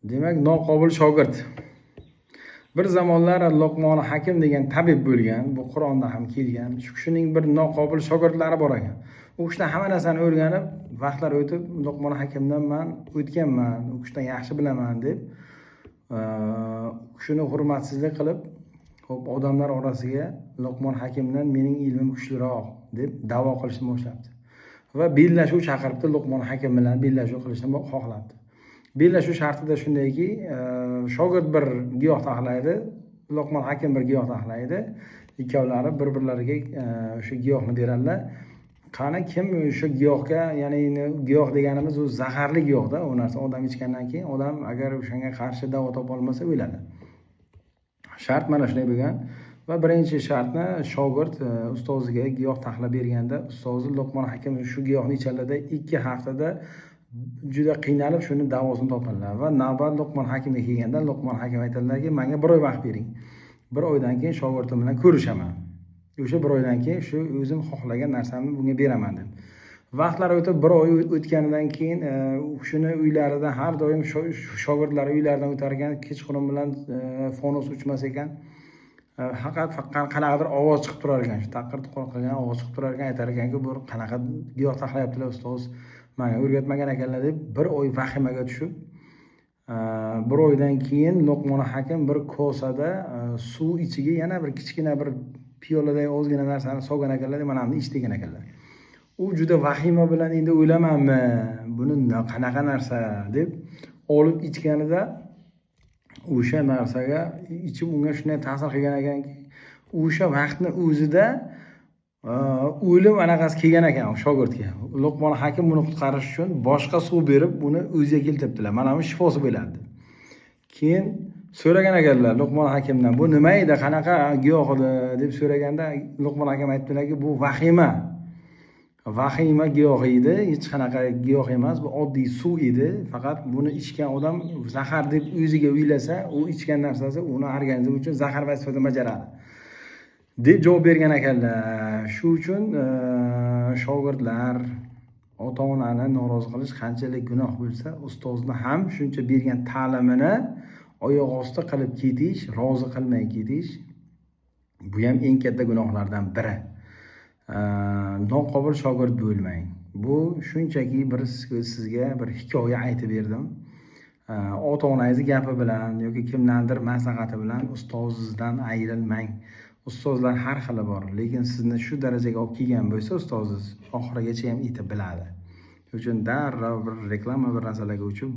Demak, noqobil shogird. Bir zamonlar Luqmon Hakim degan tabib bo'lgan, bu Qur'onda ham kelgan. Shu kishining bir noqobil shogirdlari bor ekan. U kishidan hamma narsani o'rganib, vaqtlar o'tib, Luqmon Hakimdan men o'tganman, u kishidan yaxshi bilaman deb, u kishini hurmatsizlik qilib, xo'p, odamlar orasiga Luqmon Hakimdan mening ilmim kuchliroq deb da'vo qilishni boshlabdi. Va bellashuv chaqiribdi, Luqmon Hakim bilan bellashuv qilishni xohlabdi. Bellashuv shartida shundayki, shogird bir giyoh taxlaydi, Luqmon Hakim bir giyoh taxlaydi. Ikkovlari bir-birlariga o'sha giyohni beradilar. Qani kim o'sha giyohga, ya'ni giyoh deganimiz u zaharli giyohda, u narsa odam ichgandan keyin odam agar o'shanga qarshi davo topa olmasa o'ladi. Shart mana shunday bo'lgan va birinchi shartni shogird ustoziga giyoh taxlab berganda, ustozi Luqmon Hakim shu giyohni ichadi, 2 haftada juda qiynalib shuni davosini topadilar va navbat Luqmon Hakimga kelganda Luqmon Hakim aytadilarki, menga 1 oy vaqt bering. 1 oydan keyin shogirdim bilan ko'rishaman. O'sha 1 oydan keyin shu o'zim xohlagan narsamni bunga beraman deb. Vaqtlar o'tib 1 oy o'tganidan keyin u kishini uylarida har doim shogirdlari uylaridan o'tar ekan, kechqurun bilan fonus uchmas ekan. Faqat qanaqadir ovoz chiqib turar ekan, shu taqir-tuqir qilgan ovoz chiqib turar ekan, aytar ekanki, bu qanaqa giyoh taxlayaptilar ustoz, menga o'rgatmagan ekanlar deb 1 oy vahimaga tushib, 1 oydan keyin Luqmon Hakim bir kosada suv ichiga yana bir kichkina bir piyoladagi ozgina narsani solgan ekanlar, mana buni ich degan ekanlar. U juda vahima bilan endi o'ylamanmi, buni qanaqa narsa deb olib ichganida o'sha narsaga ichib unga shunday ta'sir qilgan ekanki, o'sha vaqtni o'zida o'lim anaqasi kelgan ekan shogirdga. Luqmon Hakim buni qutqarish uchun boshqa suv berib, uni o'ziga keltiribdilar. Mana bu shifosi bo'ladi. Keyin so'ragan ekanlar Luqmon Hakimdan, bu nima edi, qanaqa giyoh edi deb so'raganda, Luqmon Hakim aytdilarki, bu vahima. Vahima giyoh edi, hech qanaqa giyoh emas, bu oddiy suv edi. Faqat buni ichgan odam zahar deb o'ziga o'ylasa, u ichgan narsasi uni organizm uchun zahar vazifasini bajaradi deb javob bergan ekanlar. Shu uchun shogirdlar ota-onani norozi qilish qanchalik gunoh bo'lsa, ustozni ham shuncha bergan ta'limini oyoq osti qilib ketish, rozi qilmay ketish, bu ham eng katta gunohlardan biri. Noqobil shogird bo'lmang. Bu shunchaki bir sizga bir hikoya aytib berdim. Ota-onangiz gapi bilan yoki kimlardir maslahati bilan ustozingizdan ayrilmang. Ustozlar har xili bor, lekin sizni shu darajaga olib kelgan bo'lsa, ustozingiz oxirigacha ham yetib biladi. Shuning uchun darrov bir reklama bir narsalarga uchib